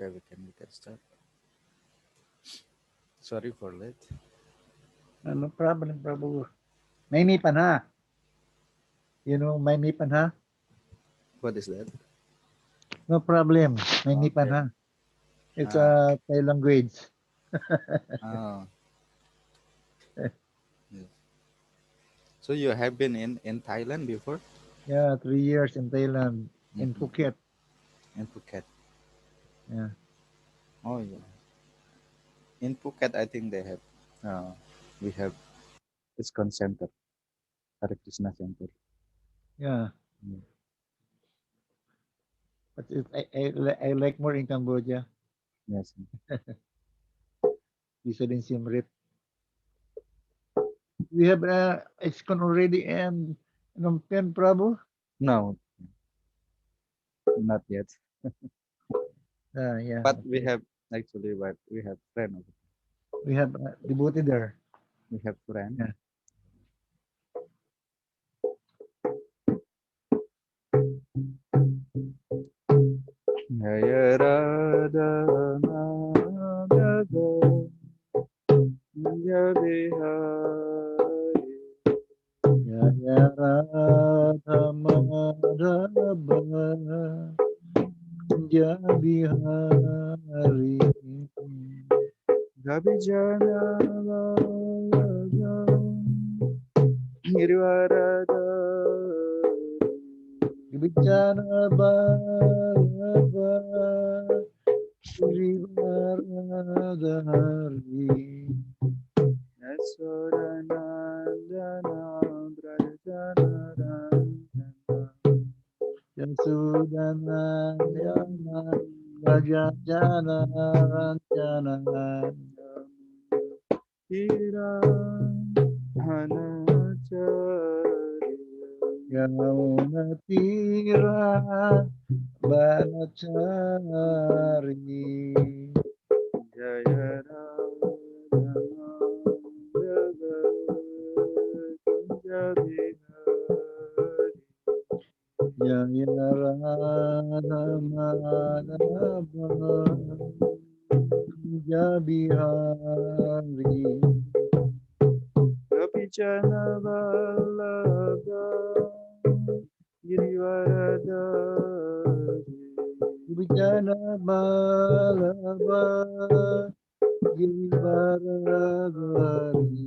Okay, we can start. Sorry for late. No problem, Prabhu. May nipan ha. You know, may nipan ha. What is that? No problem. May nipan Okay. ha. It's Ah, a Thai language. oh, yes. So you have been in Thailand before? Yeah, 3 years in Thailand, in Mm-hmm. Phuket. In Phuket. Yeah, Oh yeah. In Phuket, I think they have. We have ISKCON Center, Hare Krishna Center. yeah. Mm. But I like more in Cambodia. Yes. Isa din Siem Reap. We have ISKCON already and Phnom Penh, Prabhu. No, not yet. Yeah, But we okay. have actually, but we have friend. We have devotee there. We have friend. Yeah. Jaya Radha Madhava Kunja Bihari. Ya ya Radha Madhava Kunja Bihari. Gabi Jana Vallabha Girivardhari. Bicara Bhagava Girivaradhari Yasodanandana Brajanarandana Yasudhanandana Rajajana Ranjana Ira Hanacharya Yauna Tira Banachari Jaya Radha Madhava Kunja Bihari. Jaya Radha Madhava Jabihari Kapicana Vallabha Girivaradari Vijana Balava Girivaradari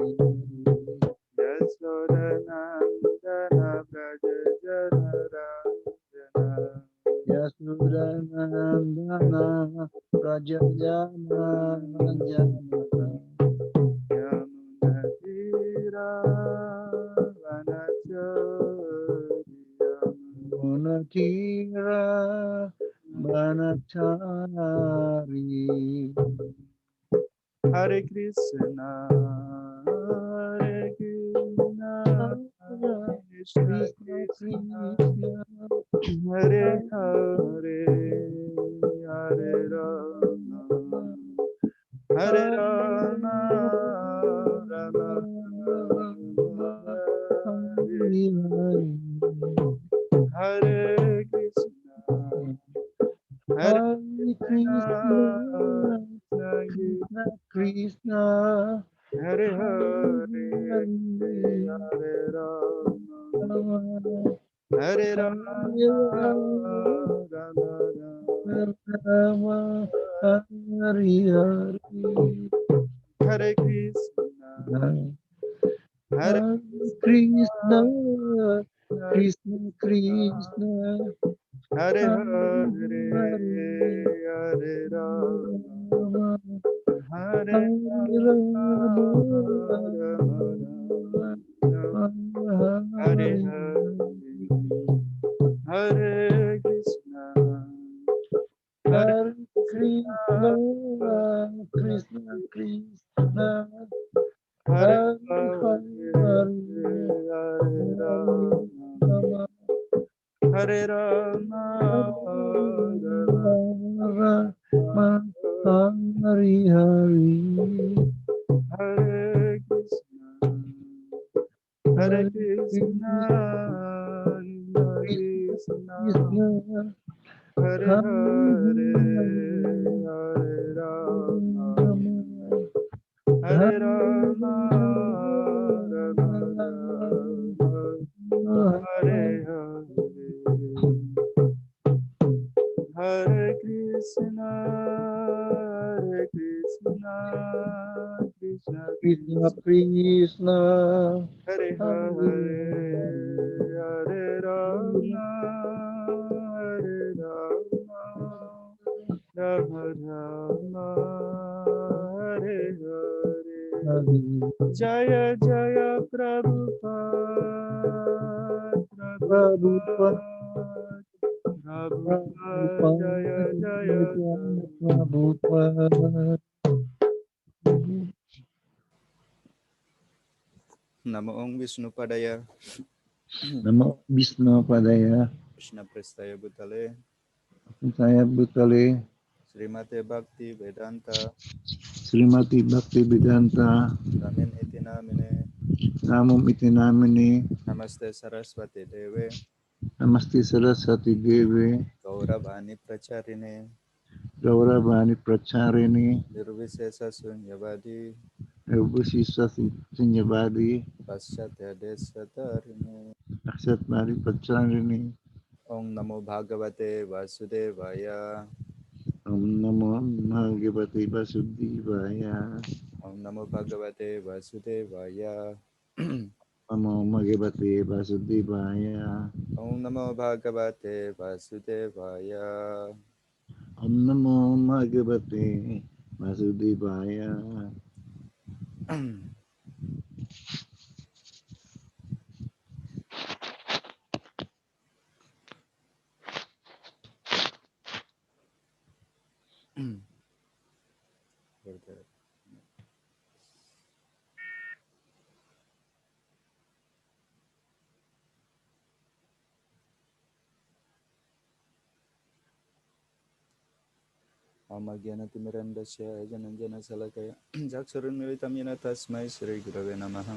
Yasodanandana Braja Janarandana Yasudanandana Rajajana Ranjana Yamunatira Vanacharya Munatira Banachari Hare Krishna Hare Krishna Krishna Krishna Krishna Krishna Hare Hare Hare Hare Rama Hare Rama Rama Rama Hare Hare Krishna Hare Krishna Krishna Krishna Krishna Krishna Hare Hare Hare Hare Rama Hare Hare Rama Hare Rama Rama Hari Hari Hare Krishna Hare Hare Krishna Krishna Krishna Krishna Krishna Hare Hare Hare Hare Hare Rama Rama Hare Hare Rama Rama Rama Rama Hare Hare Hare Hare Krishna Hare Hare Krishna Krishna Krishna Krishna Hare Hare Hare Hare Hare Hare Rama Rama Hare Rama Rama Rama Hari Hari Hare Krishna Hare Hare Krishna Krishna Krishna Krishna Krishna Hare Hare Hare Hare Hare Krishna, Krishna Krishna Krishna, Krishna, Hare Hare Hare, Hare Rama, Hare Rama, Rama Rama, Hare Hare. Hare. Jaya Jaya Prabhupada, Prabhupada, Prabhupada, Prabhupada, Jaya Prabhupada, Jaya Prabhupada. Namo Vishnu Padaya, Namo Vishnu Padaya, Krishna Prestaya Bhutale, saya Bhutale, Srimate Bhakti Vedanta, Srimati Bhakti Vedanta, Tamin Iti Namine, Namum Itinamini, Namaste Saraswati Deve, Namaste Saraswati Devi, Gauravani Pracharine, Gauravani Pracharini, Nirvisesa Sunyavadi, Erbusisa Sinyavadi, Paschatya Desatarine. Akshat Mari Pracharini, Om Namo Bhagavate Vasudevaya, Om Namo Bhagavate Vasudevaya, Om Namo Bhagavate Vasudevaya, Namo Bhagavate Vasudevaya, Om Namo Bhagavate Vasudevaya. Om Namo Bhagavate Vasudevaya. Amagyanatimurandasya Jananjana Salakaya Jaksurunmilitam Yena Tasmai Sri Gurave Namaha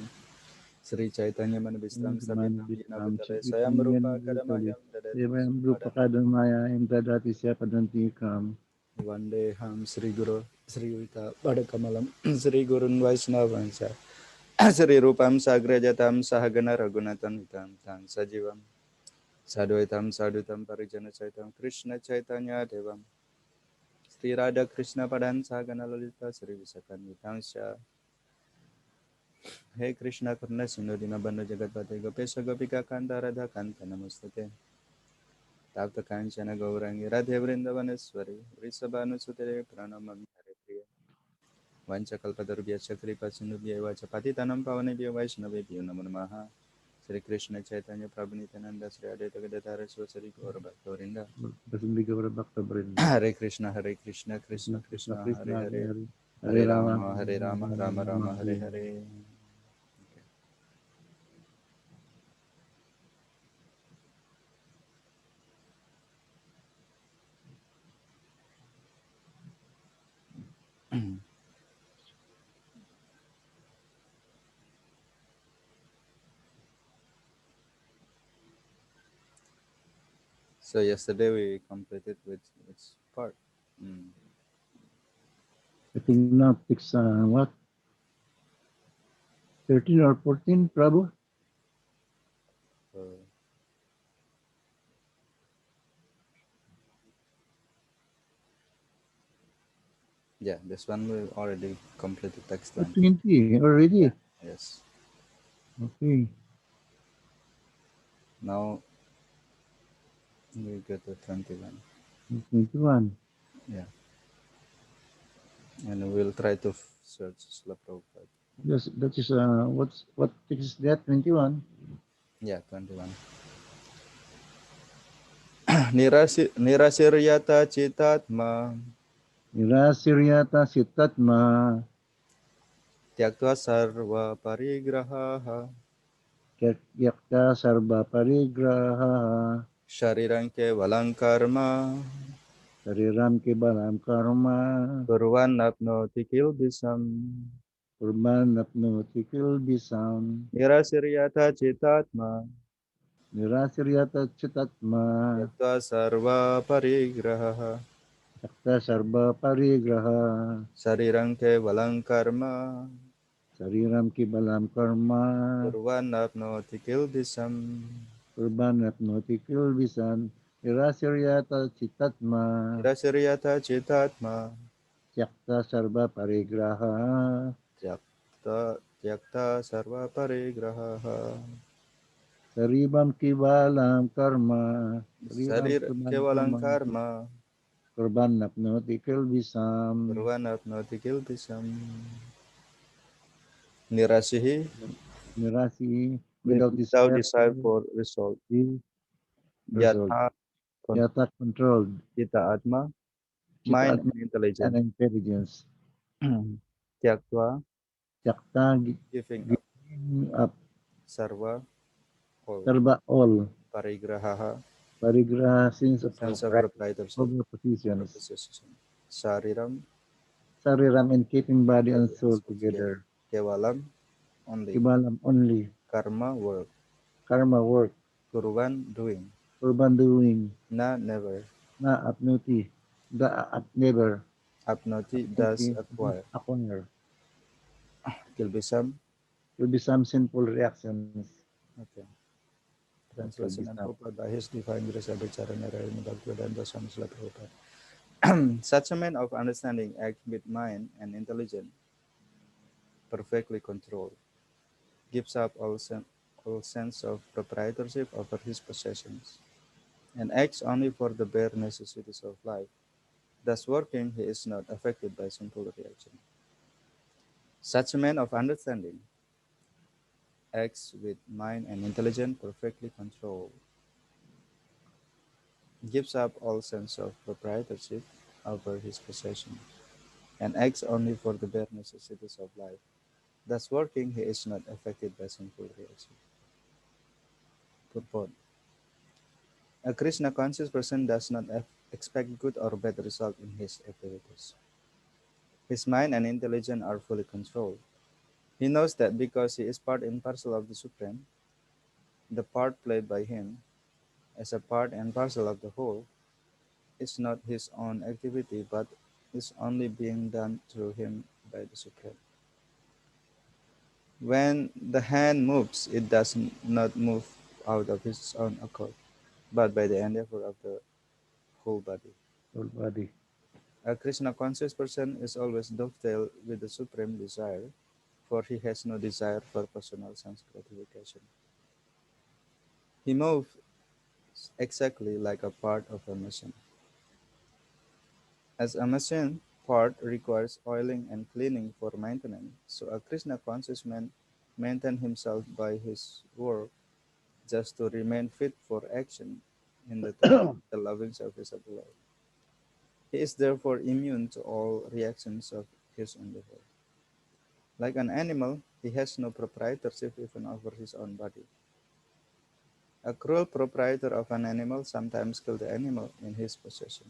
Sri Chaitanya Manabhistam Savitam Yena Manam Bhutale Swayam Rupa Kadamahyam Dadati Devam Rupa Swapadam Kadamaya Indadati Siapadantikam. Vandeham Sri Guru Sri Vita Padakamalam Sri Gurun Vaisnavansa Sri Rupam Sagrajatam Sahagana Raghunatan Vitam Tam Sajivam Sadvaitam Sadhutam Parijana Chaitam Krishna Chaitanya Devam Sri Radha Krishna Padan Sagana Lalita Sri Visakan Vitansya He Krishna Karna Sindhu Dinabandha Jagatpate Gopesha Gopika Kanta Radha Kanta Namastate Tapta Kanchana Gaurangi Radhe Vrindavaneshwari Vrisabhanusutere Pranamami Hare Priya Vanchakalpatarubhya Kripa Sindhubhya Vacha Patitanam Pavanebhya Vaishnavebhyo Namo Namaha Sri Krishna Chaitanya Prabhu Nityananda Sri Advaita Gadadhara Swasari Gaura Bhakta Basundika Bhakta Brinda. Hare Krishna Krishna Krishna Krishna Krishna Hare Krishna Hare Hare Hare. Hare Hare Rama, Rama Hare Rama Rama Rama Hare Hare. So yesterday we completed which part? I think now it's what? 13 or 14, Prabhu? Uh, yeah, this one we already completed text 20. 20 already. Yeah, yes. Okay. Now we go to 21. 21. Yeah. And we'll try to search Srila Prabhupada. Yes, that is what text is that? 21. Yeah, 21. Nirasiryata Chitatma Nirasiryata Sitatma Tyaktva Sarva Parigraha Yakta Sarva Parigraha Shariran Kevalam Karma Sariram Kibalam Karma Kurvan Apnoti Kilbisam Urban Apnoti Kilbisam Nirasiryata Chitatma Nirasiryata Chitatma Tyaktva Sarva Parigraha Yakta Sarva Parigraha Shariran Kevalam Karma Sariram Kibalam Karma Kurvan Apnoti Kilbisam Urban Apnoti Kilbisam Nirasiryata Chitatma Nirasiryata Chitatma Tyakta Sarva Parigraha Tyakta Sarva Parigraha Saribam Kivalam Karma Saribam Sarir Kivalam Kevalam Karma Karma Kurban Napnoti Kilvisam Purvanapnoti Kilpisam Nirasihi Nirasi without without desire desire for result. is result. Yatha Yata controlled. Chita Atma, Chita mind Atma and and intelligence. intelligence. Tyaktva, Tyakta giving up. giving up. Sarva, all. Sarva all. Parigraha, Parigraha sense of sense of proprietorship. over positions. Proposition. Sariram, Sariram and keeping body and body and soul soul together. together. Kevalam, only. Kibalam only. Karma, work. Karma work. Kurvan, doing. Urban doing. Na, never. Na apnuti. Da at never. Apnoti, does Apnuti acquire. acquire. Kilbisam, Will be some simple reactions. okay. That will be Translation and some. Prabhupada by His Divine Grace Abhicharana Rayana Bhaktivedanta Swami Srila Prabhupada. Such a man of understanding act with mind and intelligence, perfectly controlled, gives up all sense of proprietorship over his possessions, and acts only for the bare necessities of life. Thus working, he is not affected by simple reaction. Such a man of understanding acts with mind and intelligence perfectly controlled, gives up all sense of proprietorship over his possessions, and acts only for the bare necessities of life. Thus working, he is not affected by sinful reaction. Purport. A Krishna conscious person does not expect good or bad result in his activities. His mind and intelligence are fully controlled. He knows that because he is part and parcel of the Supreme, the part played by him as a part and parcel of the whole is not his own activity but is only being done through him by the Supreme. When the hand moves, it does not move out of its own accord, but by the endeavor of the whole body. Whole body. A Krishna conscious person is always dovetailed with the supreme desire, for he has no desire for personal sense gratification. He moves exactly like a part of a machine. As a machine part requires oiling and cleaning for maintenance, so a Krishna conscious man maintains himself by his work just to remain fit for action in the loving service of the Lord. He is therefore immune to all reactions of his endeavor. Like an animal, he has no proprietorship even over his own body. A cruel proprietor of an animal sometimes kills the animal in his possession.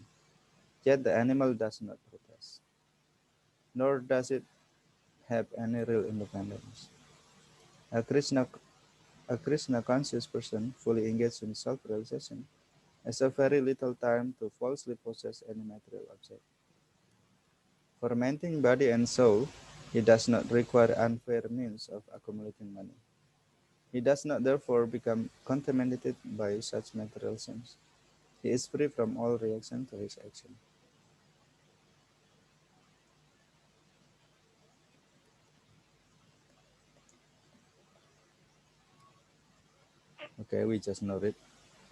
Yet the animal does not protest, nor does it have any real independence. A Krishna, a Krishna conscious person, fully engaged in self realization, has a very little time to falsely possess any material object. For maintaining body and soul, he does not require unfair means of accumulating money. He does not therefore become contaminated by such material sins. He is free from all reaction to his action. Okay, we just noted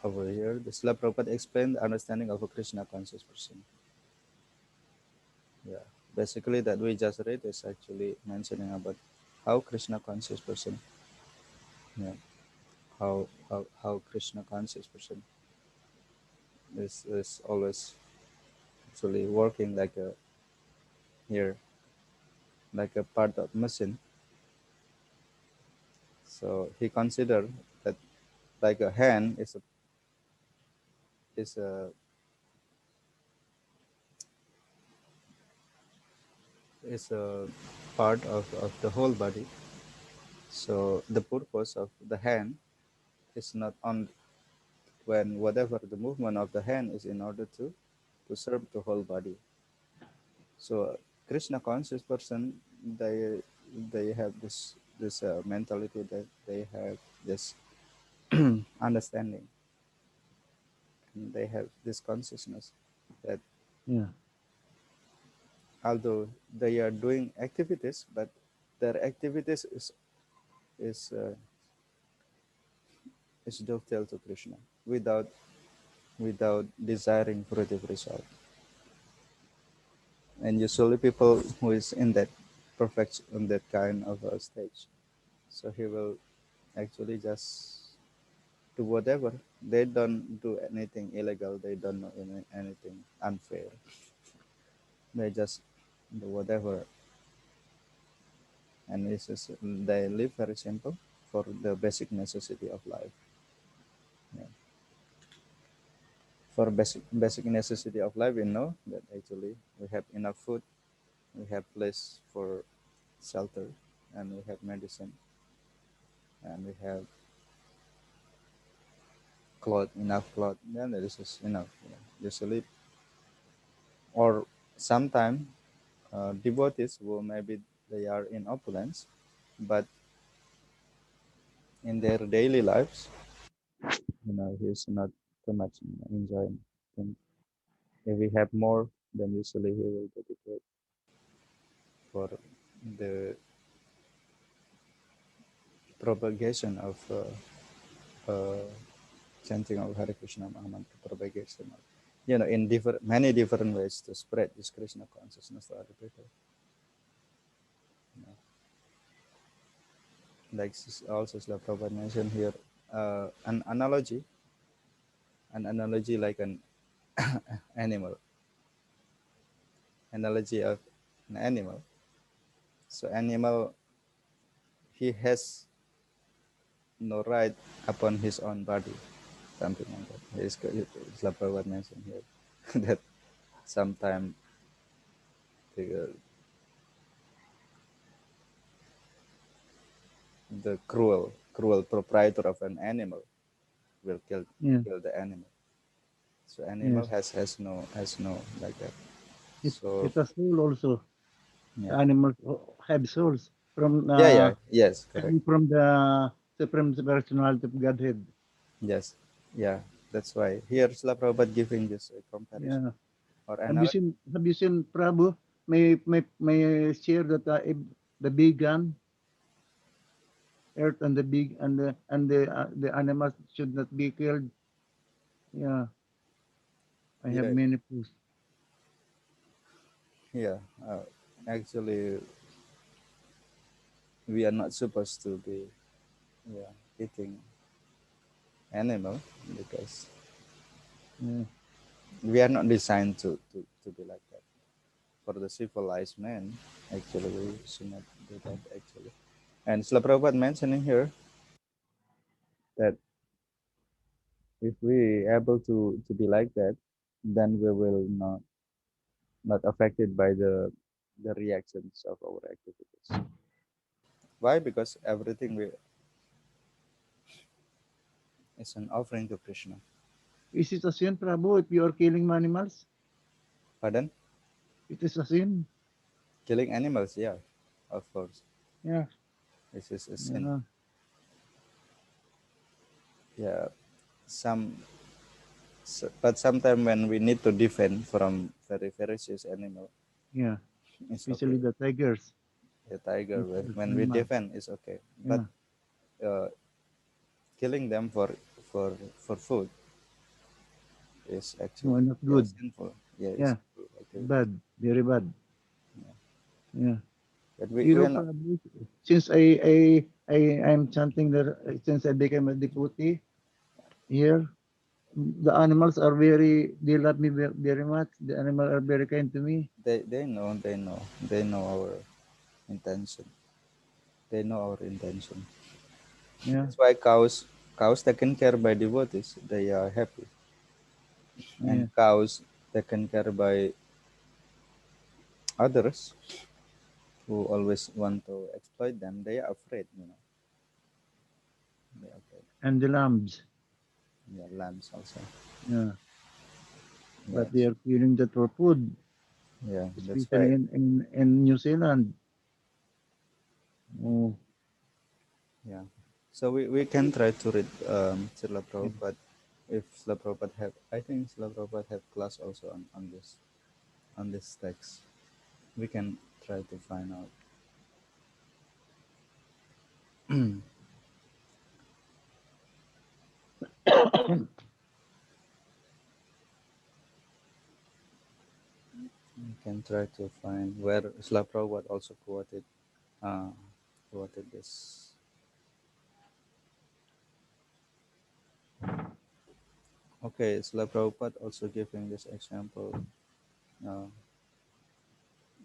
over here. The Srila Prabhupada explained the understanding of a Krishna conscious person. Yeah, basically that we just read is actually mentioning about how Krishna conscious person, yeah, how Krishna conscious person is always actually working like a here like a part of machine. So he considered that like a hand is a is a part of the whole body. So the purpose of the hand is not on when whatever the movement of the hand is in order to serve the whole body. So Krishna conscious person, they have this mentality that they have this understanding They have this consciousness that Yeah. although they are doing activities, but their activities is uh, is dovetail to Krishna without desiring fruitive result. And usually people who is in that perfect on that kind of a stage, so he will actually just do whatever. They don't do anything illegal. They don't do anything unfair. They just do whatever, and this is they live very simple for the basic necessity of life. Yeah. For basic necessity of life, we know that actually we have enough food, we have place for shelter, and we have medicine, and we have enough cloth. Then this is enough. Usually, or sometime devotees who maybe they are in opulence, but in their daily lives, he's not too much enjoying things. If we have more, then usually he will dedicate for the propagation of chanting of Hare Krishna Mahamantra, propagation of, in many different ways to spread this Krishna consciousness to other people. Like also Srila Prabhupada mentioned here, an analogy like an animal, analogy of an animal. So animal, he has no right upon his own body, something like that. Srila Prabhupada mentioned here that sometimes the, the cruel proprietor of an animal will Yeah. kill the animal. So animal Yes. has no like that. It So has soul also. The yeah, animals have souls yeah, yes, correct. coming from the supreme personality of Godhead. Yes, yeah. That's why here Srila Prabhupada giving this comparison Yeah. or Have you analogy. seen Prabhu may share that if the vegan earth and the big and the animals should not be killed. Yeah, I have Yeah, many posts. yeah. Actually, we are not supposed to be, yeah, eating animal because Yeah. we are not designed to be like that. For the civilized man, actually, we should not do that actually. And Srila Prabhupada mentioning here that if we able to be like that, then we will not affected by the reactions of our activities. Why? Because everything is an offering to Krishna. Is it a sin, Prabhu, if you are killing animals? Pardon? It is a sin. Killing animals, yeah, of course. Yeah. This is a sin. Yeah. Yeah, but sometimes when we need to defend from very ferocious animal, Yeah. it's Especially okay. the tigers. The tiger, Dangerous when we animal. defend, it's okay. But Yeah. uh, killing them for for food is No, actually, not yeah, good. sinful. Yeah, it's Yeah. sinful activity. Bad. Very bad. Yeah. But You we know, are not. Prabhu, since I'm chanting there, since I became a devotee here, the animals are they love me very much. The animals are very kind to me. They know our intention. They know our intention. Yeah. That's why cows taken care by devotees, they are happy, Yeah. and cows taken care by others who always want to exploit them, they are afraid. They are afraid. And the lambs. Yeah, lambs also. Yeah. But they Yes. are killing that for food, Yeah, that's especially why. in New Zealand. Oh, Yeah. So we can try to read Srila yeah. Prabhupada. if Srila Prabhupada have, I think Srila Prabhupada have class also on this text. We can try to find out. We can try to find where Srila Prabhupada also uh, quoted this. Okay, Srila Prabhupada also giving this example uh,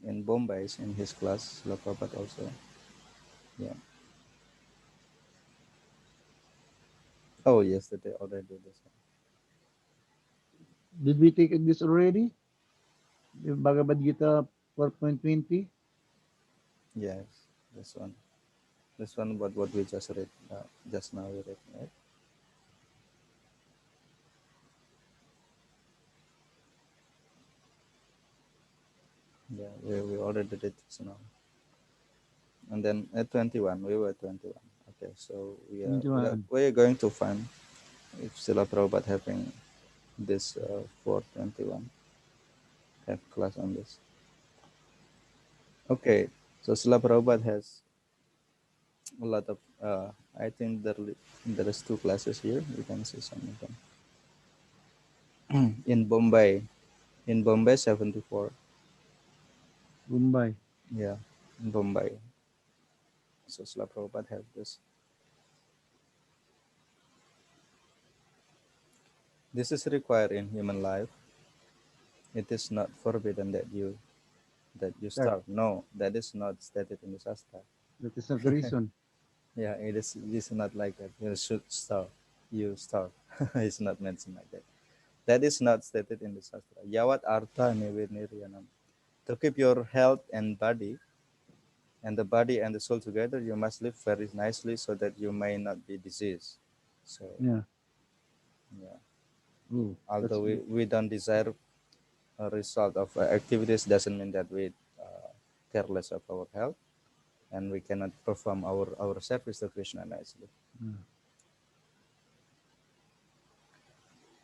in Bombay in his class. Srila Prabhupada also, yeah. Oh, yesterday already this. Did we take this already? The Bhagavad Gita 4.20? Yes, this one. This one, what we just read, just now we read, right? Yeah, we already did this now. And then at 21, we were 21. Okay, so Twenty-one. we are going to find if Srila Prabhupada having this 421 have class on this. Okay, so Srila Prabhupada has a lot of, I think there is two classes here. You can see some of them. In Bombay 74. Mumbai. Yeah, in Bombay. So Srila Prabhupada have this. This is required in human life. It is not forbidden that you That, starve. No, that is not stated in the Shastra. that is not the reason. Yeah, it is not like that. You should starve. You starve. It's not mentioned like that. That is not stated in the Shastra. Yawat artha niryanam. To keep your health and the body and the soul together, you must live very nicely so that you may not be diseased. So, Yeah. yeah. Oh, that's Although good. we don't desire a result of activities, doesn't mean that we careless of our health and we cannot perform our service to Krishna nicely. Yeah.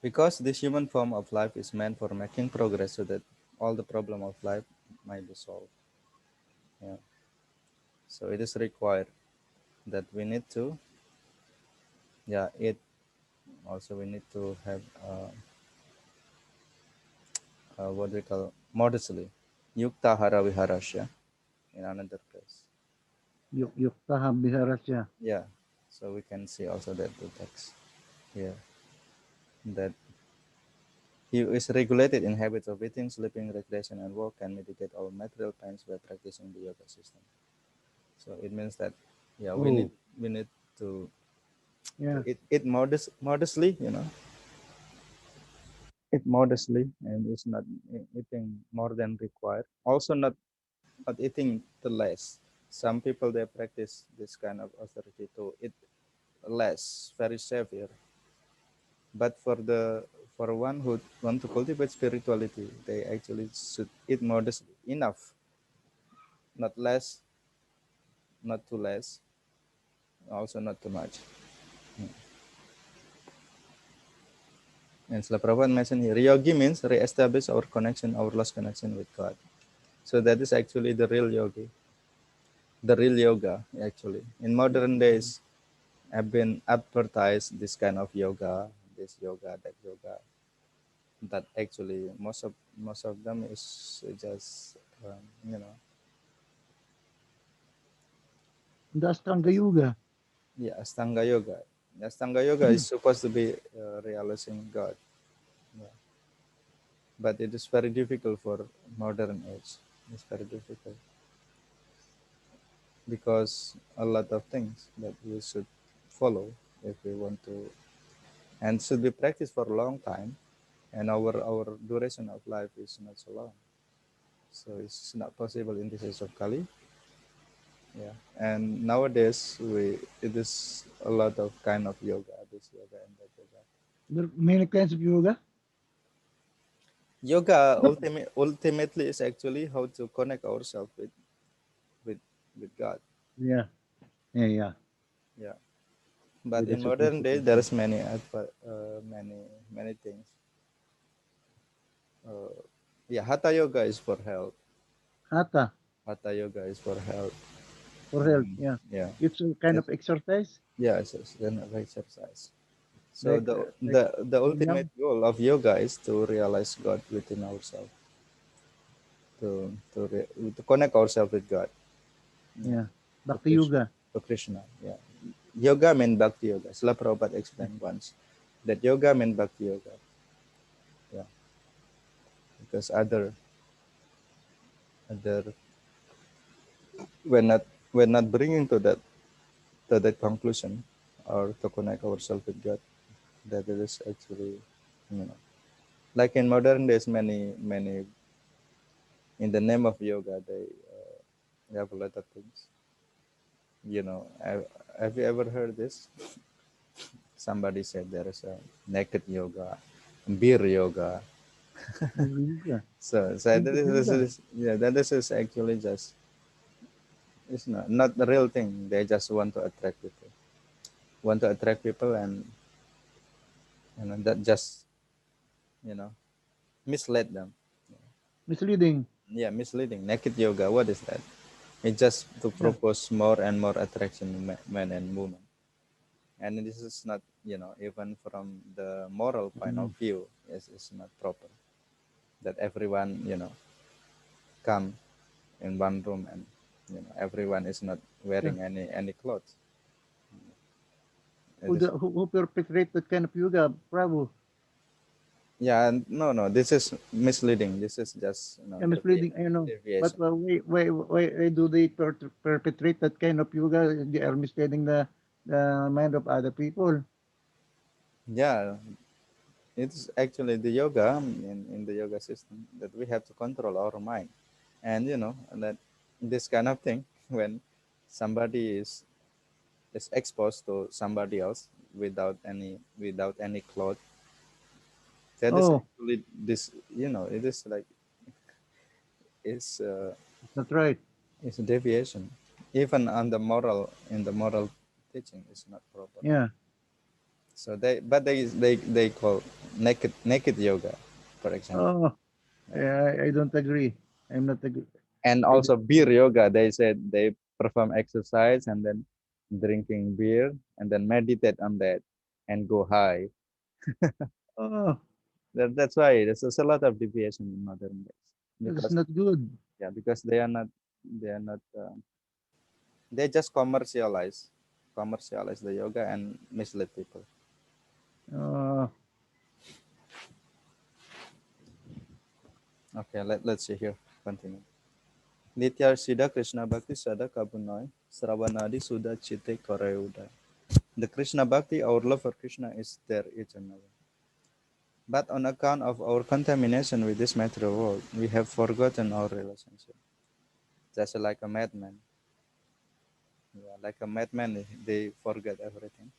Because this human form of life is meant for making progress so that all the problem of life might be solved. Yeah. So it is required that we need to, yeah, it also we need to have what we call modestly. Yukta hara viharasya in another place. Yuktaha Biharasya. Yeah. So we can see also that the text here that he is regulated in habits of eating, sleeping, recreation, and work can mitigate all material pains by practicing the yoga system. So it means that, yeah, Oh, we need to yeah. eat modestly, eat modestly, and it's not eating more than required. Also, not eating the less. Some people they practice this kind of austerity to eat less, very severe. But for one who want to cultivate spirituality, they actually should eat modestly enough, not less, not too less, also not too much. And Srila Prabhupada mentioned here, yogi means re-establish our connection, our lost connection with God. So that is actually the real yogi, the real yoga actually. In modern days, have been advertised this kind of yoga, this yoga, that yoga. That actually most of them is just you know The Ashtanga just Yoga. yeah, Astanga yoga. Astanga yoga is supposed to be realizing God, yeah. But it is very difficult for modern age. It's very difficult because a lot of things that we should follow if we want to, and should be practiced for a long time. And our duration of life is not so long, so it's not possible in this age of Kali. Yeah, and nowadays it is a lot of kind of yoga, this yoga and that yoga. There are many kinds of yoga. Yoga ultimately is actually how to connect ourselves with, with God. Yeah. Yeah. Yeah. Yeah, But with the in modern days, sophistication. there's many things. Uh, yeah, hatha yoga is for health. Hatha Hatha yoga is for health. for health. And Yeah, yeah, it's a kind of it's, exercise, yeah, it's kind of exercise. So like the ultimate pranayam. goal of yoga is to realize God within ourselves, to connect ourselves with God, yeah, Yeah, to Bhakti Krishna, yoga. Yeah, yoga means bhakti yoga. Srila Prabhupada explained once that yoga means bhakti yoga. Yeah, because other we're not bringing to that conclusion or to connect ourselves with God. That it is actually, you know, like in modern days, many in the name of yoga they have a lot of things. You know, have you ever heard this? Somebody said there is a naked yoga, beer yoga. Yoga. So Naked yoga. yeah, that this is actually just it's not the real thing. They just want to attract people, and that just you know mislead them. Misleading. Yeah, misleading. Naked yoga. What is that? It's just to Yeah. propose more and more attraction to men and women. And this is not, even from the moral point of Mm. view, it's not proper. That everyone, come in one room and everyone is not Yeah. wearing any clothes. It Who, is, who perpetrate that kind of yoga, Prabhu? yeah, and no, this is misleading. This is just Yeah, misleading, I know. But deviation. why do they perpetrate that kind of yoga? They are misleading the mind of other people. Yeah, it's actually the yoga in the yoga system that we have to control our mind, and that this kind of thing when somebody is exposed to somebody else without any cloth, that is Oh, actually this, it is like it's that's right. it's a deviation, even on the moral in the moral teaching is not proper. Yeah. So they call naked yoga, for example. Oh, Yeah. yeah, I don't agree. I'm not agree. And I don't also beer agree. yoga, they said they perform exercise and then drinking beer and then meditate on that and go high. Oh, That's why there's a lot of deviation in modern days, that's because not good. yeah, because they are not they just commercialize the yoga and mislead people. Uh, Okay, let's see here. Continue. Nitya Siddha Krishna Bhakti Sada Kabunoi Sravanadi Sudha Chitte Koreuda. The Krishna Bhakti, our love for Krishna is there eternally. But on account of our contamination with this material world, we have forgotten our relationship. Just like a madman. Yeah, like a madman, they forget everything.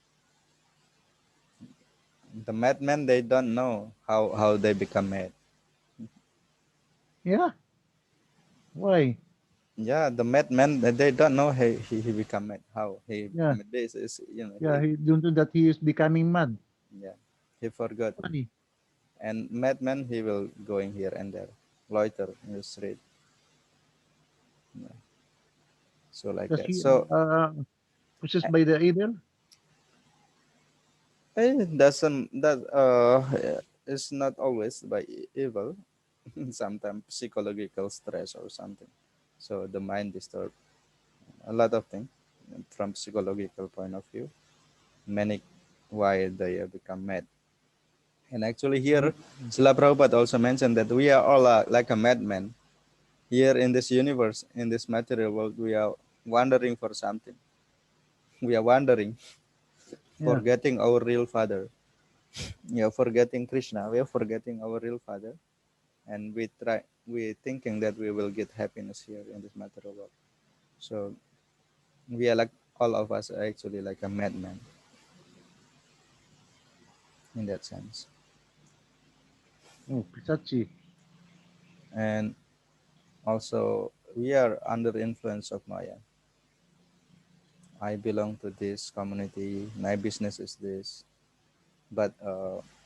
The madman, they don't know how they become mad. yeah. Why? Yeah, the madman, they don't know he become mad. How he Yeah, become mad. This is, yeah. He don't know that he is becoming mad. yeah, he forgot. Why? And madman, he will going here and there, loiter in the street. Yeah. So like Because that. he So possessed by the evil. it doesn't that it's not always by evil. Sometimes psychological stress or something. So the mind disturbed a lot of things from psychological point of view. Many why they become mad. And actually here, Srila Prabhupada also mentioned that we are all like a madman. Here in this universe, in this material world, we are wandering for something. We are wandering, Yeah. forgetting our real father. We are forgetting Krishna. We are forgetting our real father. And we thinking that we will get happiness here in this material world. So we are like, all of us are actually like a madman in that sense. Oh, Pisachi. And also we are under influence of Maya. I belong to this community, my business is this. But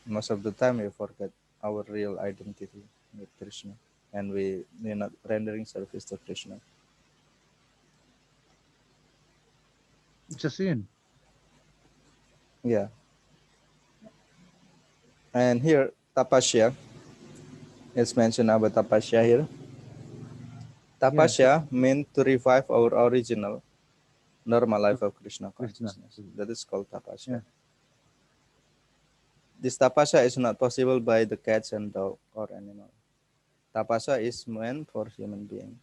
most of the time we forget our real identity with Krishna, and we're not rendering service to Krishna. It's a sin. Yeah. And here, tapasya is mentioned about tapasya here. Yeah, Tapasya means to revive our original normal life of Krishna Krishna. consciousness. That is called tapasya. Yeah. This tapasya is not possible by the cats and dog or animal. Tapasya is meant for human being.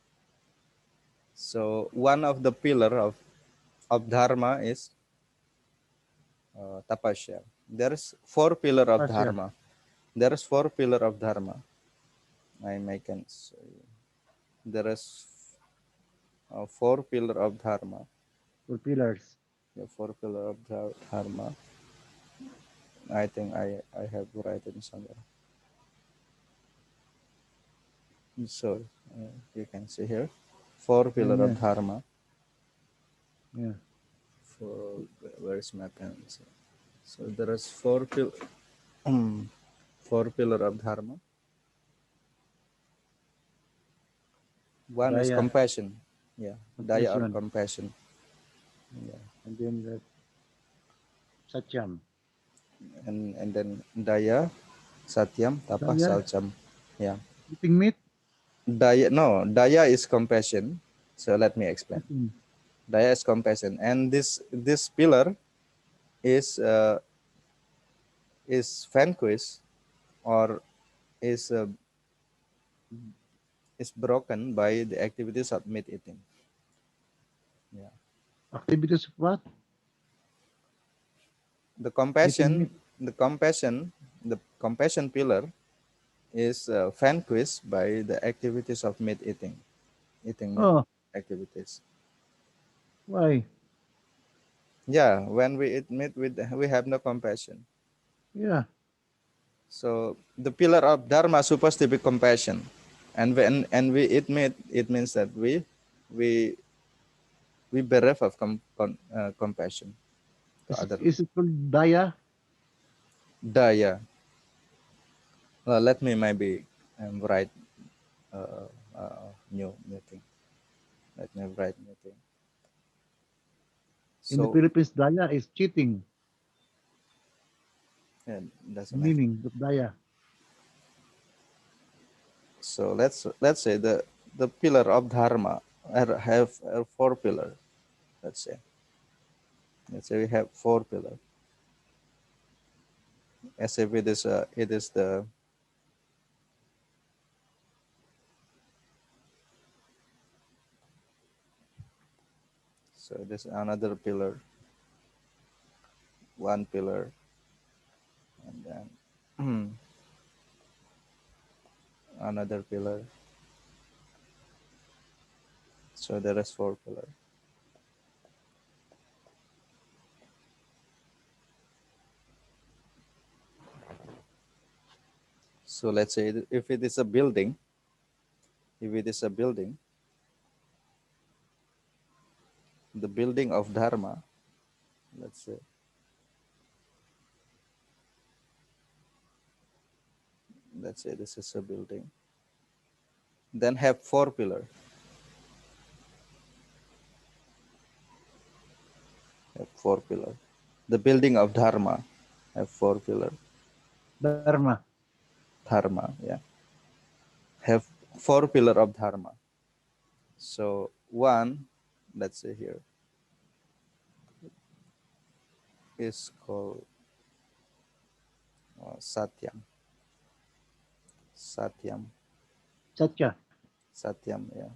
So one of the pillar of dharma is tapasya. There is four pillar of Tapasya. dharma. There is four pillar of dharma. I can say. There is four pillar of dharma. For pillars. The four pillar of dharma. I think I have written somewhere. So you can see here, four pillar Yeah. of dharma. Yeah. For where is my pen? So there is four pillar of dharma. One is Daya. compassion. Yeah, daya or Compassion. compassion. Yeah, And then the Satyam. and then daya, satyam, tapa, Daya. saucham. Yeah, Eating meat. daya is compassion. So let me explain. Eating. Daya is compassion, and this pillar is vanquished or is uh, is broken by the activities of meat eating. Yeah, Activities of what? the Eating meat. compassion, the compassion pillar is vanquished by the activities of eating meat Oh, activities. why? Yeah, when we eat meat, we have no compassion. Yeah. So the pillar of dharma is supposed to be compassion, and when we eat meat, it means that we we bereft of compassion to other. Is it called Daya? Daya. Let me maybe write new thing. Let me write new thing. In the So Philippines, Daya is cheating. yeah, The doesn't matter. meaning of Daya. So let's say the pillar of dharma have four pillar. Let's say we have four pillar. As if it is the so this another pillar, one pillar, and then another pillar. So there is four pillar. So let's say if it is a building, if it is a building, the building of dharma, let's say this is a building, then have four pillar. Have four pillar. The building of dharma have four pillar. Dharma. Dharma, yeah, have four pillar of dharma. So one, let's say here, is called satyam. Satyam, Satya. satyam, yeah.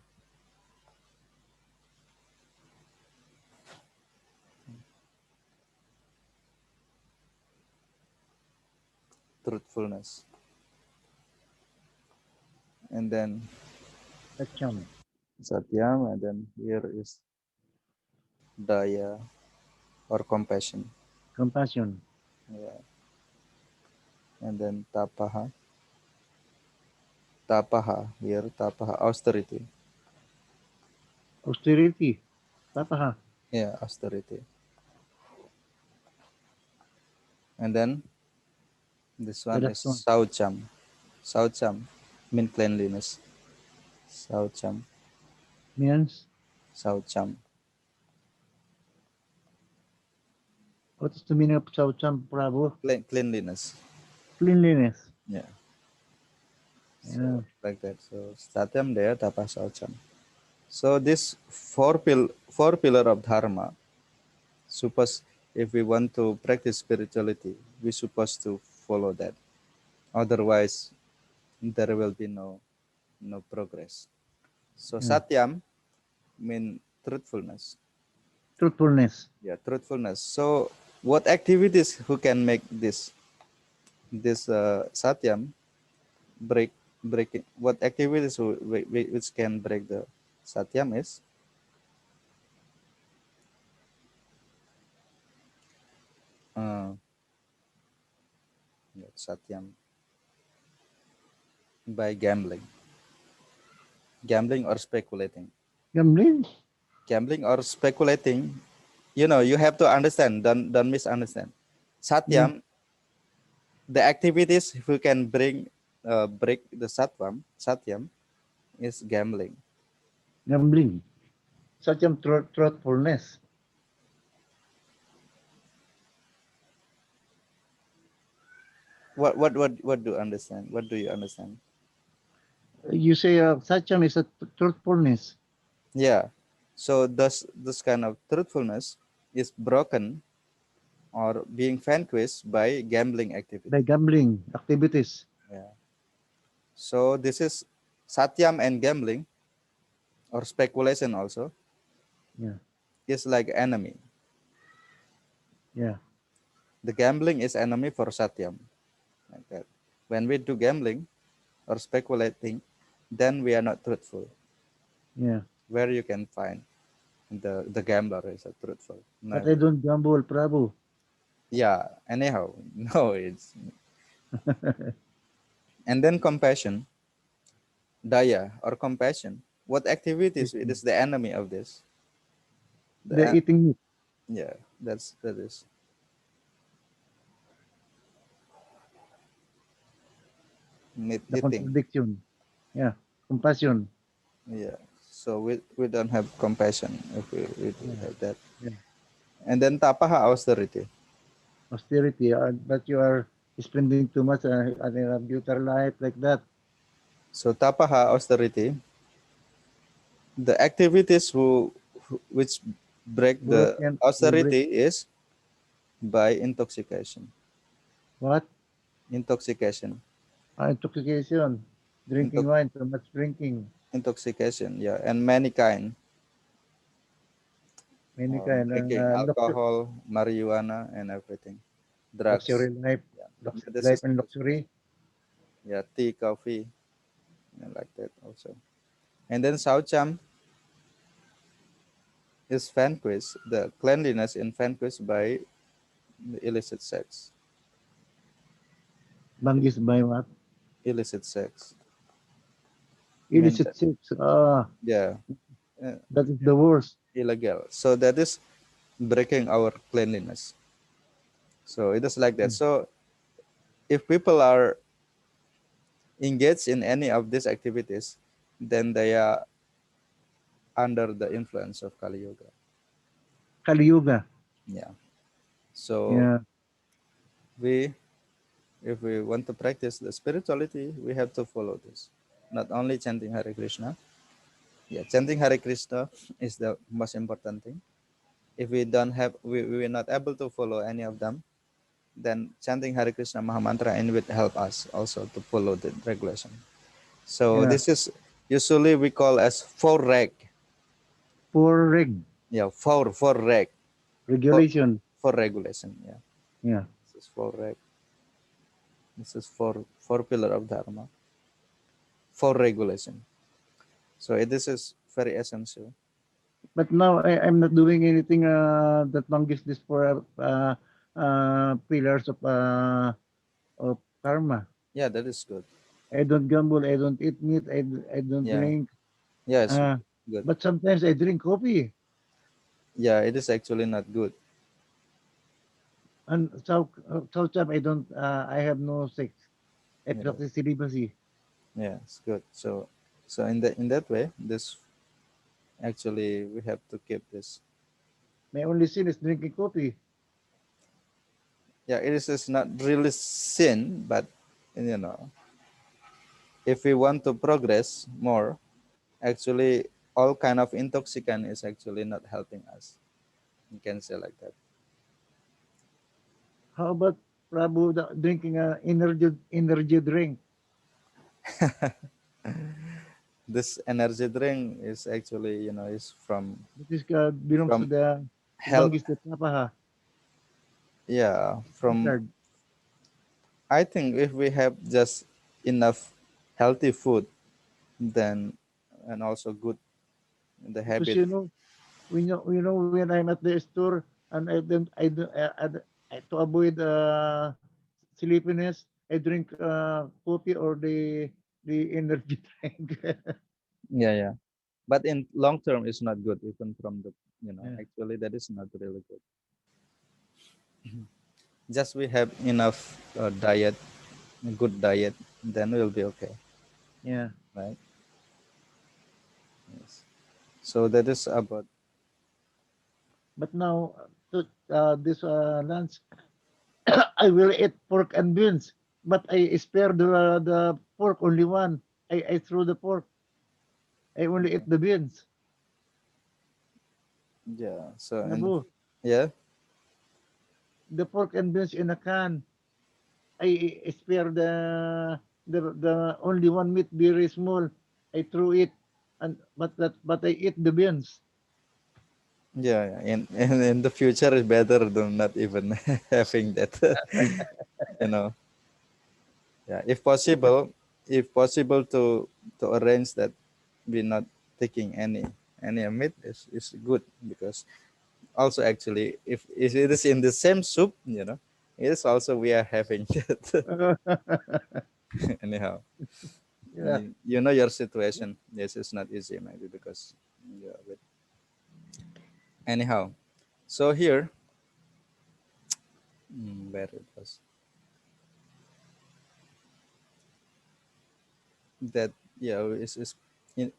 Truthfulness. And then Satyam. satyam, and then here is daya or compassion. Compassion. Yeah. And then tapaha. Tapaha, here tapaha, austerity. Austerity. Tapaha. Yeah, austerity. And then this The one is last one Saucham. Saucham mean cleanliness. Saucham. means Saucham. what is the meaning of Saucham Prabhu? Cleanliness. Cleanliness. Yeah. Yeah. So like that. So Satyam there, Tapa Saucham. So this four pillar of dharma. Suppose if we want to practice spirituality, we supposed to follow that. Otherwise, there will be no progress. So Yeah. Satyam mean truthfulness. Truthfulness. Yeah, truthfulness. So what activities who can make this Satyam breaking? What activities which can break the Satyam is uh, yeah, Satyam by gambling or speculating. Gambling. Gambling or speculating, you have to understand, don't misunderstand. Yeah. Satyam, the activities who can break the Satyam is gambling. Gambling. Satyam truthfulness. What do you understand? What do you understand? You say Satyam is a truthfulness Yeah. So this kind of truthfulness is broken or being vanquished by gambling by activity. gambling activities. Yeah. So this is Satyam and gambling or speculation also Yeah. is like enemy. Yeah. The gambling is enemy for Satyam. Like that. When we do gambling or speculating, then we are not truthful. Yeah. Where you can find the gambler is a truthful. But I Never. don't gamble, Prabhu. Yeah. Anyhow, no, it's and then compassion, daya or compassion. What activities it is the enemy of this? They're The eating meat. yeah, that is meat The eating. contradiction. Yeah. Compassion. Yeah. So we don't have compassion if we do Yeah. have that. Yeah. And then tapaha austerity. Austerity. But you are spending too much on a computer life like that. So tapaha austerity, the activities which break the Broken. You break austerity is by intoxication. what? Intoxication. Intoxication. Drinking Intox- wine. Too much drinking. intoxication, yeah, and many kind. Many kind. Drinking alcohol, marijuana, and everything. Drugs. Luxury life. Yeah. This Life is and luxury. yeah, tea, coffee, and like that also. And then Saucham is vanquished, the cleanliness in vanquished by the illicit sex. Bangis by what? Illicit sex. Mean Illicit that, sex. yeah, That is the worst. illegal. So that is breaking our cleanliness. So it is like that. Mm. So if people are engaged in any of these activities, then they are under the influence of Kali Yuga. Kali Yuga. Yeah. So Yeah. we, if we want to practice the spirituality, we have to follow this. Not only chanting Hare Krishna. Yeah, chanting Hare Krishna is the most important thing. If we don't have, we are not able to follow any of them, then chanting Hare Krishna Mahamantra and will help us also to follow the regulation. So Yeah. this is usually we call as four reg. Poor reg. Yeah, four reg. For, Regulation. for regulation. Yeah, Yeah. this is four reg. This is four pillar of dharma. For regulation. So this is very essential. But now I'm not doing anything that Mangis this for pillars of karma. Yeah, that is good. I don't gamble. I don't eat meat. I don't Yeah, drink. yes, Uh, good. but sometimes I drink coffee. Yeah, it is actually not good. And so Cham, I have no sex. I Yeah, practice celibacy. yeah, it's good. So in that way, this actually we have to keep this. My only sin is drinking coffee. Yeah, it is just not really sin, but you know, if we want to progress more, actually all kind of intoxicant is actually not helping us. You can say like that. How about Prabhu drinking a energy drink? This energy drink is actually, you know, is This is belongs to from the health. Bangis de Papaha Yeah, from method. I think if we have just enough healthy food, then and also good the Because habit. when I'm at the store and to avoid sleepiness, I drink coffee or the energy drink. Yeah, yeah. But in long term, it's not good. Even from the, you know, Yeah. actually that is not really good. Just we have enough diet, good diet, then we'll be okay, Yeah. right? Yes. So that is about. But now, this lunch, I will eat pork and beans, but I spare the pork only one. I threw the pork. I only eat the beans. Yeah. So in the Nabu, yeah. the pork and beans in a can. I spare the only one meat very small. I threw it, and but I eat the beans. Yeah, yeah. In the future is better than not even having that. You know. Yeah. If possible to arrange that we're not taking any meat is good because also actually if it is in the same soup, you know, it is also we are having that. Anyhow, Yeah. you know your situation. Yes, it's not easy maybe because yeah. But anyhow, so here, where it was that yeah is in,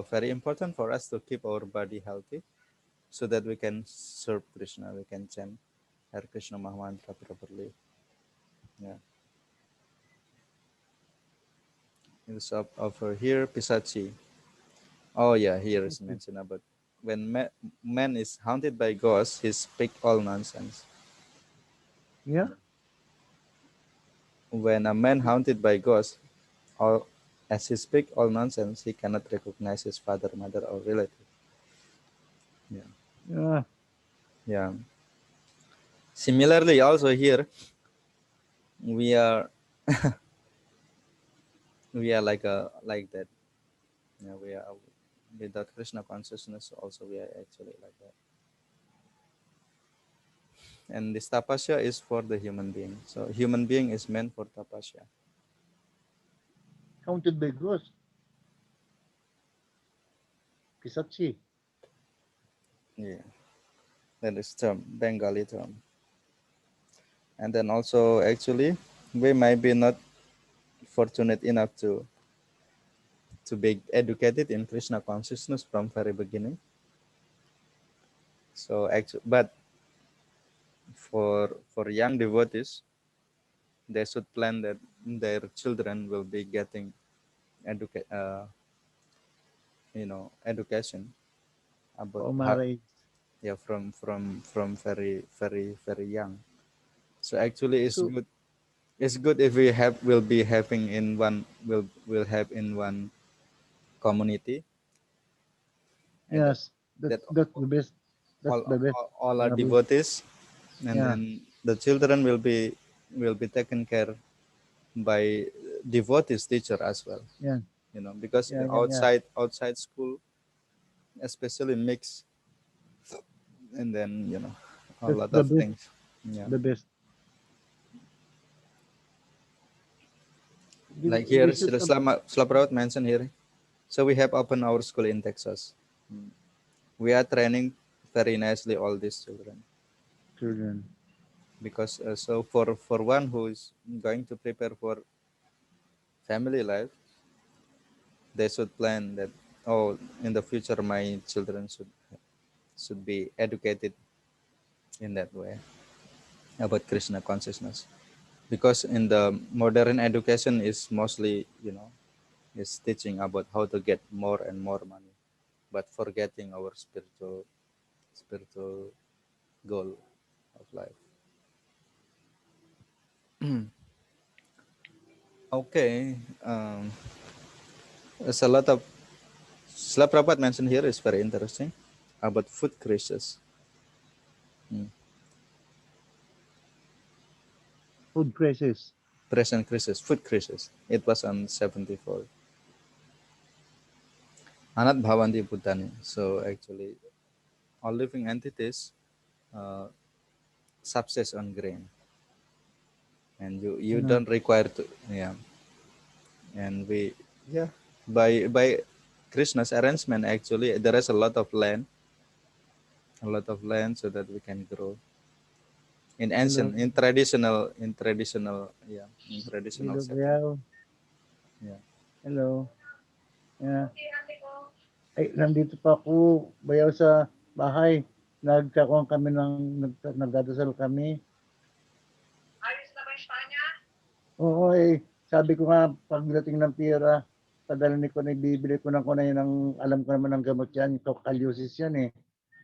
very important for us to keep our body healthy so that we can serve Krishna, we can chant Hare Krishna Mahamantra properly. Yeah. In the shop over here, Pisachi. Oh yeah, here is mentioned about when man is haunted by ghosts, he speak all nonsense. Yeah. When a man haunted by ghosts, or as he speak all nonsense, he cannot recognize his father, mother, or relative. Yeah. Yeah. Yeah. Similarly, also here we are we are like that. Yeah, we are without Krishna consciousness. Also, we are actually like that. And this tapasya is for the human being. So human being is meant for tapasya. Counted by ghost. Pisachi. Yeah, that is term Bengali term. And then also actually we might be not fortunate enough to be educated in Krishna consciousness from very beginning. So actually, but for young devotees, they should plan that their children will be getting educate education about Oh, how, Maray. yeah, from very young. So actually So, it's good if we have will be having in one will have in one community, and yes, that that's the best. That's the best. all are Nabu. devotees, and Yeah. then the children will be taken care by devotees teacher as well, Yeah. you know, because Yeah. Yeah. Yeah. outside school especially mix, and then you know a That's lot the of best. things. Yeah, The best. like here This is a, Slaprabhat mentioned here. So we have opened our school in Texas. We are training very nicely all these children. Children. Because so for one who is going to prepare for family life, they should plan that, oh, in the future my children should be educated in that way about Krishna consciousness. Because in the modern education is mostly, is teaching about how to get more and more money, but forgetting our spiritual goal of life. Okay. There's a lot of Srila Prabhupada mentioned here is very interesting about food crisis. Food crisis. Present crisis, food crisis. It was on 74. Anat Bhavanti Bhutani. So actually, all living entities uh, subsist on grain, and you Yeah. don't require to, yeah. And we, yeah, by Krishna's arrangement, actually there is a lot of land so that we can grow in Hello. ancient, yeah, in traditional Hello, setting. Bayaw. Yeah. Hello. Yeah. Ay, nandito pa ako, Bayaw, sa bahay. Nagkakuan kami nagdadasal kami. Ayos na ba Espanya? Oo, sabi ko nga, pagdating ng pera, padalhin ko na bibili ko na yun ng, alam ko naman ng gamot yan, scoliosis yan eh.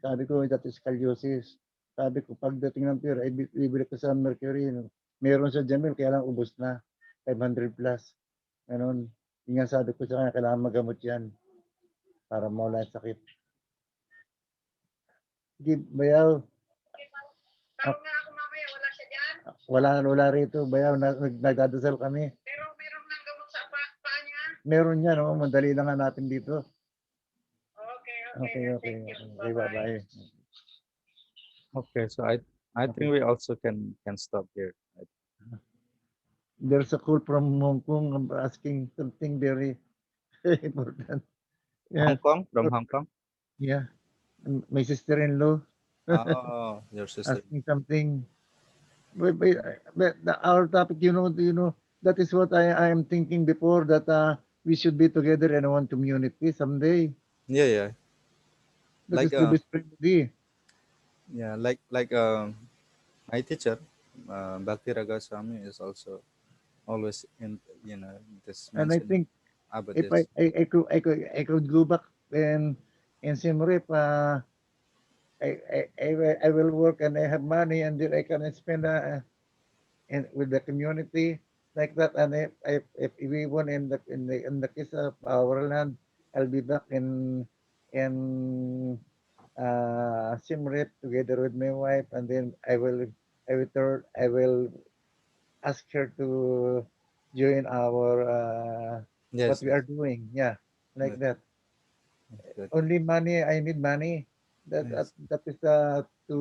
Sabi ko, that is scoliosis. Sabi ko, pagdating ng pera, bibili ko sa Mercury. Meron sa Jamil, kaya lang ubos na. 500 plus. Ganon. Yung nga sabi ko sa kanya, kailangan magamot yan para mawala yung sakit. Sige, Bayaw. Tawag nga ako mamaya, wala siya dyan? Wala rito, Bayaw. Nagdadasal kami. Pero meron ng gamot sa paa niya? Meron yan, oh. Madali lang nga natin dito. Okay. Okay, bye-bye. Okay, so I think we also can stop here. There's a call from Hong Kong asking something very important. Hong Yeah, Kong, from Hong Kong. yeah. My sister-in-law Oh, your sister. asking something. But our topic, that is what I am thinking before, that we should be together in one community someday. Yeah, yeah. That Like is to be friendly. yeah, like my teacher, Bhakti Ragaswamy is also always in, this And I mention think about if this. I could go back and Siem Reap, I will work and I have money and then I can spend with the community like that. And if we won in the case of our land, I'll be back in Siem Reap together with my wife, and then I will ask her to join our what Yes, we are doing. Yeah, like yes, that. that's good. Only money. I need money. Yes. That is to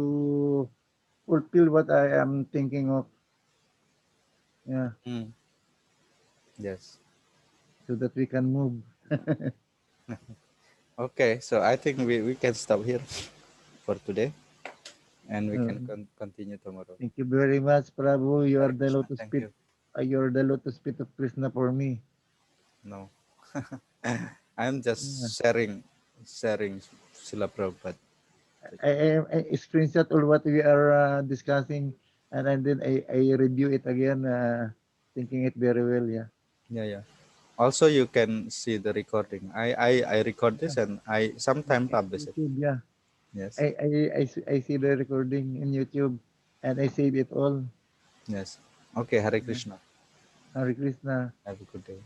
fulfill what I am thinking of. Yeah, Mm, yes. so that we can move. Okay, so I think we can stop here for today, and we Uh, can continue tomorrow. Thank you very much, Prabhu. You are Hare the Krishna. lotus Thank feet. you. You are the lotus feet of Krishna for me. No, I'm Yeah. just sharing Srila Prabhupada. I screenshot all what we are discussing, and then I review it again, thinking it very well. Yeah. Yeah, yeah. Also, you can see the recording. I record this and I sometime In publish it. YouTube, yeah. Yes, I see the recording in YouTube, and I save it all. yes. Okay, Hare Yeah. Krishna. Hare Krishna. Have a good day.